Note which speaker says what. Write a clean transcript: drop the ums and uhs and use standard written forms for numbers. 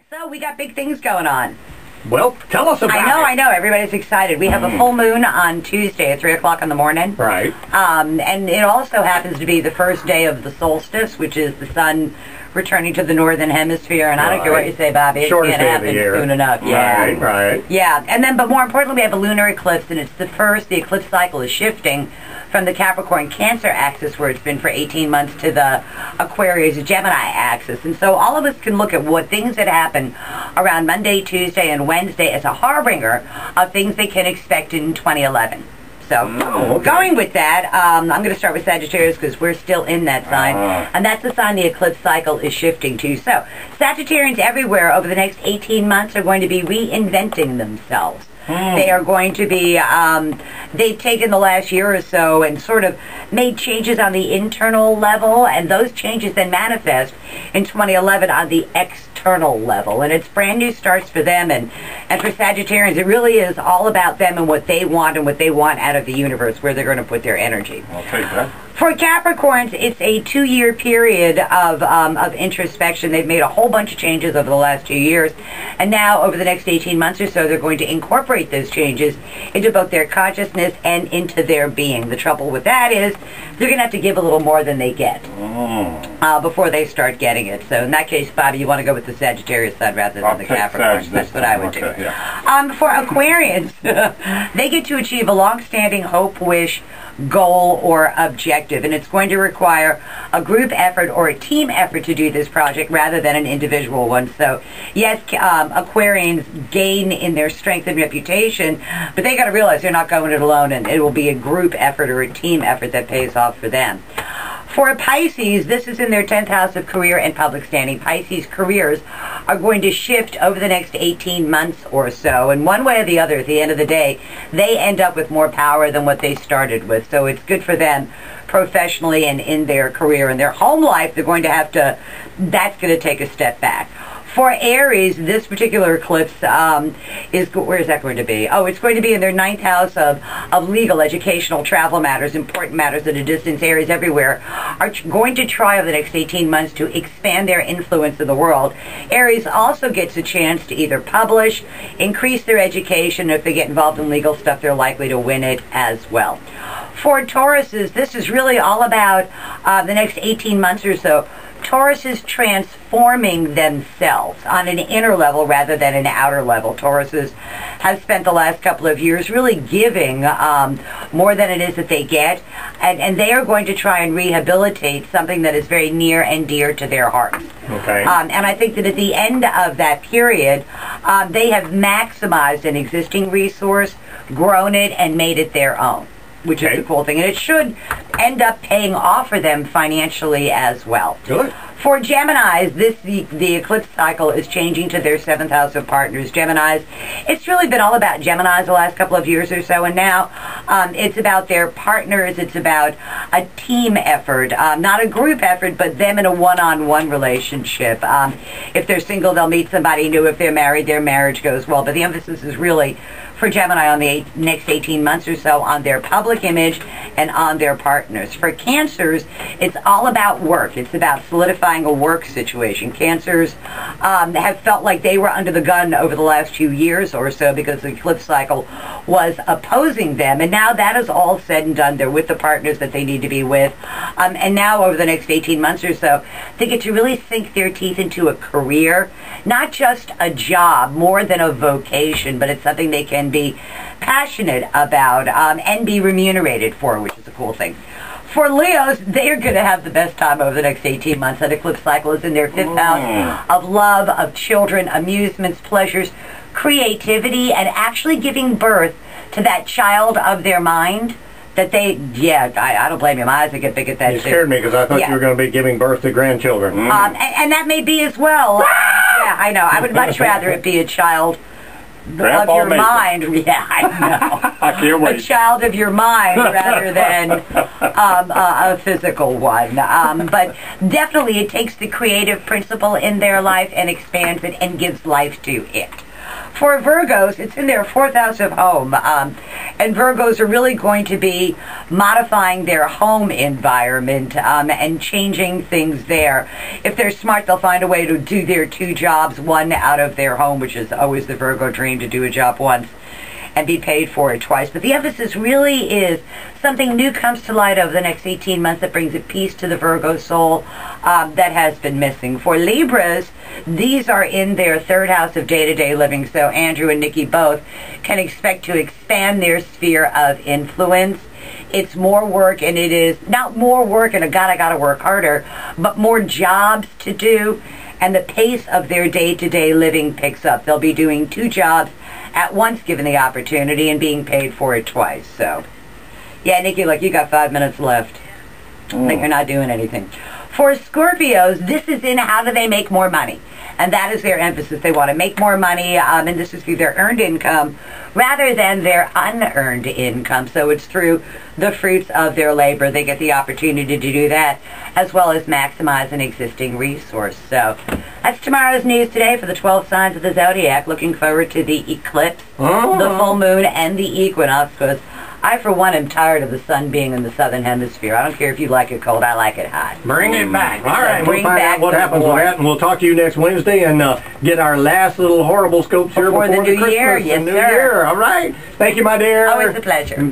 Speaker 1: So we got big things going on.
Speaker 2: Well, tell us about it.
Speaker 1: I know. Everybody's excited. We have a full moon on Tuesday at 3 o'clock in the morning.
Speaker 2: Right.
Speaker 1: And it also happens to be the first day of the solstice, which is the sun returning to the northern hemisphere. And I don't care what you say, Bobby. It's going to happen soon enough. Yeah.
Speaker 2: Right.
Speaker 1: Yeah. And then, but more importantly, we have a lunar eclipse, and it's the eclipse cycle is shifting from the Capricorn-Cancer axis, where it's been for 18 months, to the Aquarius-Gemini axis. And so all of us can look at what things that happen around Monday, Tuesday, and Wednesday as a harbinger of things they can expect in 2011. So, going with that, I'm going to start with Sagittarius because we're still in that sign, and that's the sign the eclipse cycle is shifting to. So, Sagittarians everywhere over the next 18 months are going to be reinventing themselves. They are going to be, they've taken the last year or so and sort of made changes on the internal level, and those changes then manifest in 2011 on the external level. And it's brand new starts for them, and for Sagittarians, it really is all about them and what they want out of the universe, where they're going to put their energy.
Speaker 2: I'll take that.
Speaker 1: For Capricorns, it's a 2-year period of introspection. They've made a whole bunch of changes over the last 2 years, and now over the next 18 months or so, they're going to incorporate those changes into both their consciousness and into their being. The trouble with that is they're going to have to give a little more than they get before they start getting it. So in that case, Bobby, you want to go with the Sagittarius side rather than the Capricorns. That's what I would do. Yeah. For Aquarians, they get to achieve a long-standing hope, wish, goal, or objective, and it's going to require a group effort or a team effort to do this project rather than an individual one. So yes, Aquarians gain in their strength and reputation, but they got to realize they're not going it alone, and it will be a group effort or a team effort that pays off for them. For Pisces, this is in their 10th house of career and public standing. Pisces careers are going to shift over the next 18 months or so. And one way or the other, at the end of the day, they end up with more power than what they started with. So it's good for them professionally and in their career. In their home life, they're going to have to, that's going to take a step back. For Aries, this particular eclipse where is that going to be? Oh, it's going to be in their 9th house of legal, educational, travel matters, important matters at a distance. Aries everywhere are going to try over the next 18 months to expand their influence in the world. Aries also gets a chance to either publish, increase their education. If they get involved in legal stuff, they're likely to win it as well. For Tauruses, this is really all about the next 18 months or so. Taurus is transforming themselves on an inner level rather than an outer level. Tauruses have spent the last couple of years really giving more than it is that they get, and they are going to try and rehabilitate something that is very near and dear to their hearts.
Speaker 2: Okay.
Speaker 1: And I think that at the end of that period, they have maximized an existing resource, grown it, and made it their own, which is a cool thing. And it should end up paying off for them financially as well.
Speaker 2: Good.
Speaker 1: For Geminis, the eclipse cycle is changing to their 7th house of partners. Geminis, it's really been all about Geminis the last couple of years or so, and now it's about their partners. It's about a team effort, not a group effort, but them in a one-on-one relationship. If they're single, they'll meet somebody new. If they're married, their marriage goes well. But the emphasis is really for Gemini on the next 18 months or so on their public image and on their partners. For Cancers, it's all about work. It's about solidifying a work situation. Cancers have felt like they were under the gun over the last few years or so because the eclipse cycle was opposing them, and now that is all said and done. They're with the partners that they need to be with, and now over the next 18 months or so, they get to really sink their teeth into a career, not just a job, more than a vocation, but it's something they can be passionate about and be remunerated for, which is a cool thing. For Leos, they are going to have the best time over the next 18 months. That eclipse cycle is in their 5th house of love, of children, amusements, pleasures, creativity, and actually giving birth to that child of their mind that they, I don't blame you. My eyes would get big at that.
Speaker 2: You scared me because I thought you were going to be giving birth to grandchildren.
Speaker 1: And that may be as well. Yeah, I know. I would much rather it be a child of your mind. Yeah, I know.
Speaker 2: I can't wait.
Speaker 1: A child of your mind rather than a physical one. But definitely it takes the creative principle in their life and expands it and gives life to it. For Virgos, it's in their 4th house of home, and Virgos are really going to be modifying their home environment and changing things there. If they're smart, they'll find a way to do their 2 jobs, one out of their home, which is always the Virgo dream, to do a job once and be paid for it twice. But the emphasis really is something new comes to light over the next 18 months that brings a peace to the Virgo soul that has been missing. For Libras, these are in their 3rd house of day-to-day living, so Andrew and Nikki both can expect to expand their sphere of influence. It's more work, and it is not more work and I gotta work harder, but more jobs to do, and the pace of their day-to-day living picks up. They'll be doing 2 jobs at once given the opportunity and being paid for it twice. So, yeah, Nikki, like you got 5 minutes left. But you're not doing anything. For Scorpios, this is in how do they make more money. And that is their emphasis. They want to make more money, and this is through their earned income rather than their unearned income. So it's through the fruits of their labor. They get the opportunity to do that, as well as maximize an existing resource. So that's tomorrow's news today for the 12 signs of the zodiac. Looking forward to the eclipse, the full moon, and the equinox, because I, for one, am tired of the sun being in the southern hemisphere. I don't care if you like it cold. I like it hot.
Speaker 2: Bring it back. All right,
Speaker 1: Bring
Speaker 2: we'll find
Speaker 1: back
Speaker 2: out what
Speaker 1: the
Speaker 2: happens with
Speaker 1: warmth.
Speaker 2: that, and we'll talk to you next Wednesday and get our last little horrible scopes here
Speaker 1: Before
Speaker 2: before
Speaker 1: the new
Speaker 2: Christmas
Speaker 1: year.
Speaker 2: and
Speaker 1: Yes,
Speaker 2: New
Speaker 1: sir.
Speaker 2: Year. All right. Thank you, my dear.
Speaker 1: Always a pleasure.